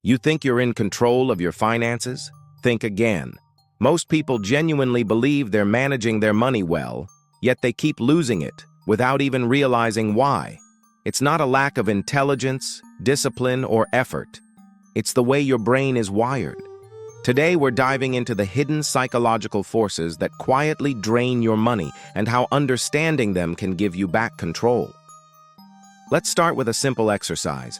You think you're in control of your finances? Think again. Most people genuinely believe they're managing their money well, yet they keep losing it without even realizing why. It's not a lack of intelligence, discipline, or effort. It's the way your brain is wired. Today, we're diving into the hidden psychological forces that quietly drain your money and how understanding them can give you back control. Let's start with a simple exercise.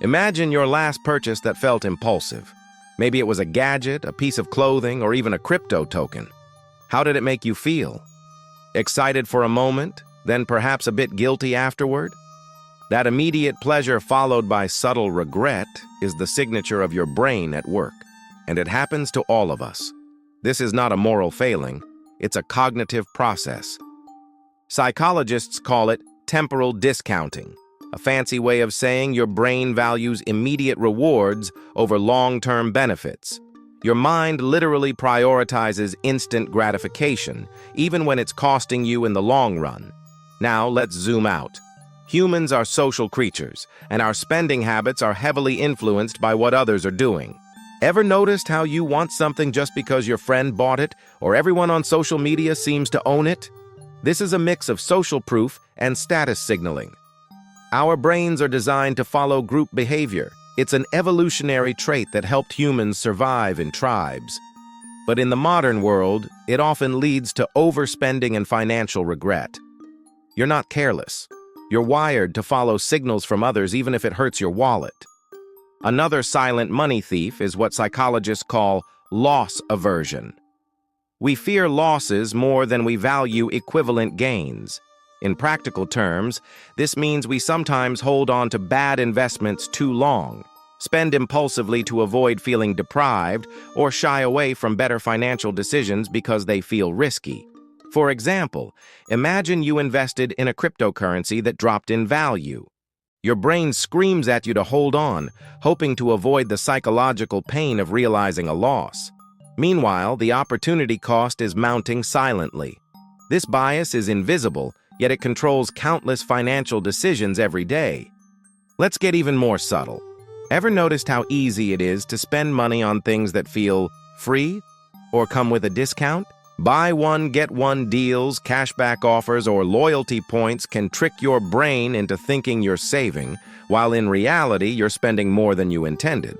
Imagine your last purchase that felt impulsive. Maybe it was a gadget, a piece of clothing, or even a crypto token. How did it make you feel? Excited for a moment, then perhaps a bit guilty afterward? That immediate pleasure followed by subtle regret is the signature of your brain at work, and it happens to all of us. This is not a moral failing, it's a cognitive process. Psychologists call it temporal discounting, a fancy way of saying your brain values immediate rewards over long-term benefits. Your mind literally prioritizes instant gratification, even when it's costing you in the long run. Now, let's zoom out. Humans are social creatures, and our spending habits are heavily influenced by what others are doing. Ever noticed how you want something just because your friend bought it, or everyone on social media seems to own it? This is a mix of social proof and status signaling. Our brains are designed to follow group behavior. It's an evolutionary trait that helped humans survive in tribes. But in the modern world, it often leads to overspending and financial regret. You're not careless. You're wired to follow signals from others even if it hurts your wallet. Another silent money thief is what psychologists call loss aversion. We fear losses more than we value equivalent gains. In practical terms, this means we sometimes hold on to bad investments too long, spend impulsively to avoid feeling deprived, or shy away from better financial decisions because they feel risky. For example, imagine you invested in a cryptocurrency that dropped in value. Your brain screams at you to hold on, hoping to avoid the psychological pain of realizing a loss. Meanwhile, the opportunity cost is mounting silently. This bias is invisible, yet it controls countless financial decisions every day. Let's get even more subtle. Ever noticed how easy it is to spend money on things that feel free or come with a discount? Buy one, get one deals, cashback offers, or loyalty points can trick your brain into thinking you're saving, while in reality you're spending more than you intended.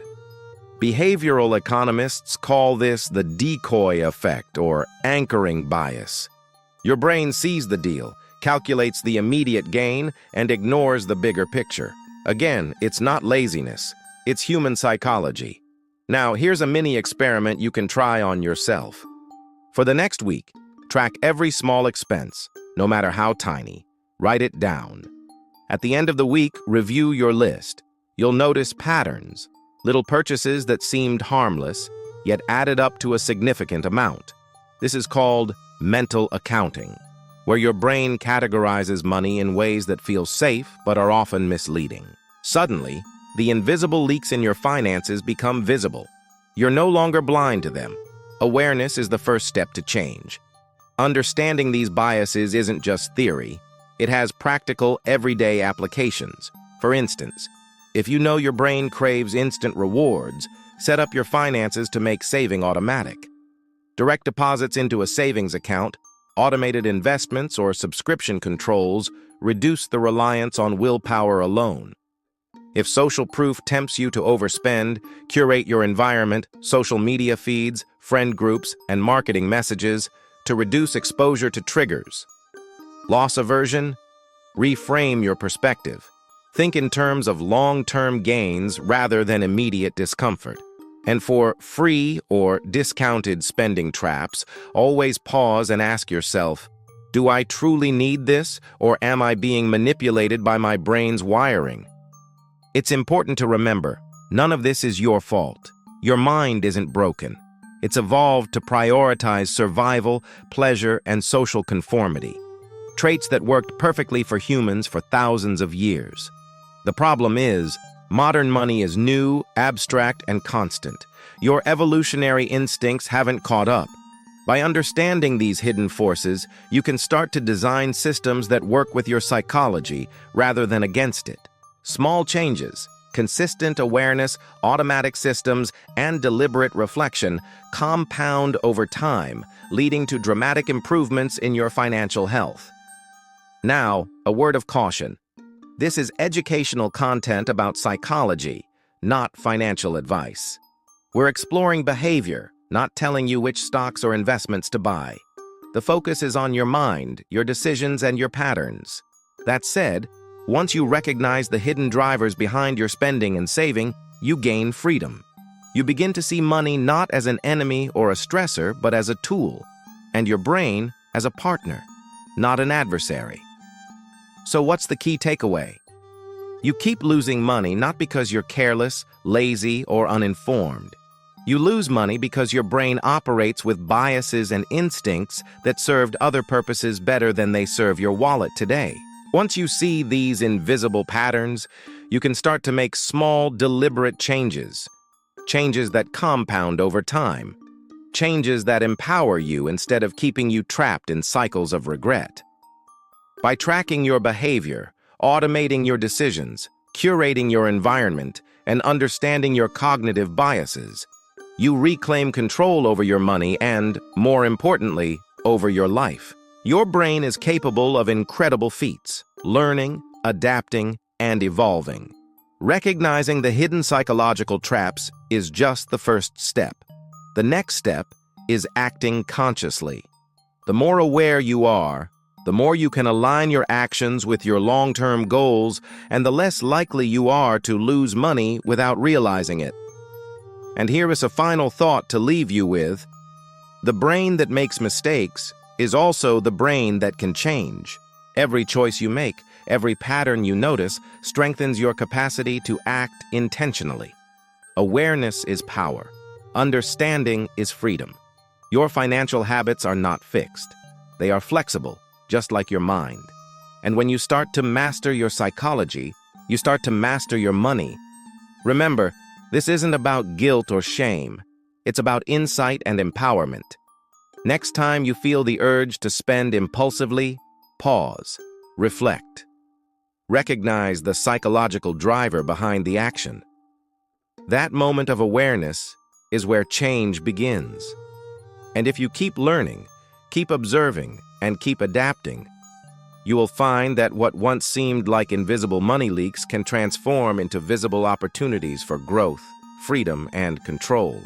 Behavioral economists call this the decoy effect or anchoring bias. Your brain sees the deal, calculates the immediate gain, and ignores the bigger picture. Again, it's not laziness, it's human psychology. Now, here's a mini experiment you can try on yourself. For the next week, track every small expense, no matter how tiny. Write it down. At the end of the week, review your list. You'll notice patterns, little purchases that seemed harmless, yet added up to a significant amount. This is called mental accounting, where your brain categorizes money in ways that feel safe but are often misleading. Suddenly, the invisible leaks in your finances become visible. You're no longer blind to them. Awareness is the first step to change. Understanding these biases isn't just theory. It has practical, everyday applications. For instance, if you know your brain craves instant rewards, set up your finances to make saving automatic. Direct deposits into a savings account, automated investments, or subscription controls reduce the reliance on willpower alone. If social proof tempts you to overspend, curate your environment, social media feeds, friend groups, and marketing messages to reduce exposure to triggers. Loss aversion? Reframe your perspective. Think in terms of long-term gains rather than immediate discomfort. And for free or discounted spending traps, always pause and ask yourself, do I truly need this, or am I being manipulated by my brain's wiring? It's important to remember, none of this is your fault. Your mind isn't broken. It's evolved to prioritize survival, pleasure, and social conformity, traits that worked perfectly for humans for thousands of years. The problem is, modern money is new, abstract, and constant. Your evolutionary instincts haven't caught up. By understanding these hidden forces, you can start to design systems that work with your psychology rather than against it. Small changes, Consistent awareness, automatic systems, and deliberate reflection compound over time, leading to dramatic improvements in your financial health. Now, a word of caution. This is educational content about psychology, not financial advice. We're exploring behavior, not telling you which stocks or investments to buy. The focus is on your mind, your decisions, and your patterns. That said, once you recognize the hidden drivers behind your spending and saving, you gain freedom. You begin to see money not as an enemy or a stressor, but as a tool, and your brain as a partner, not an adversary. So what's the key takeaway? You keep losing money not because you're careless, lazy, or uninformed. You lose money because your brain operates with biases and instincts that served other purposes better than they serve your wallet today. Once you see these invisible patterns, you can start to make small, deliberate changes. Changes that compound over time. Changes that empower you instead of keeping you trapped in cycles of regret. By tracking your behavior, automating your decisions, curating your environment, and understanding your cognitive biases, you reclaim control over your money and, more importantly, over your life. Your brain is capable of incredible feats, learning, adapting, and evolving. Recognizing the hidden psychological traps is just the first step. The next step is acting consciously. The more aware you are, the more you can align your actions with your long-term goals, and the less likely you are to lose money without realizing it. And here is a final thought to leave you with. The brain that makes mistakes is also the brain that can change. Every choice you make, every pattern you notice, strengthens your capacity to act intentionally. Awareness is power. Understanding is freedom. Your financial habits are not fixed. They are flexible, just like your mind. And when you start to master your psychology, you start to master your money. Remember, this isn't about guilt or shame. It's about insight and empowerment. Next time you feel the urge to spend impulsively, pause, reflect. Recognize the psychological driver behind the action. That moment of awareness is where change begins. And if you keep learning, keep observing, and keep adapting, you will find that what once seemed like invisible money leaks can transform into visible opportunities for growth, freedom, and control.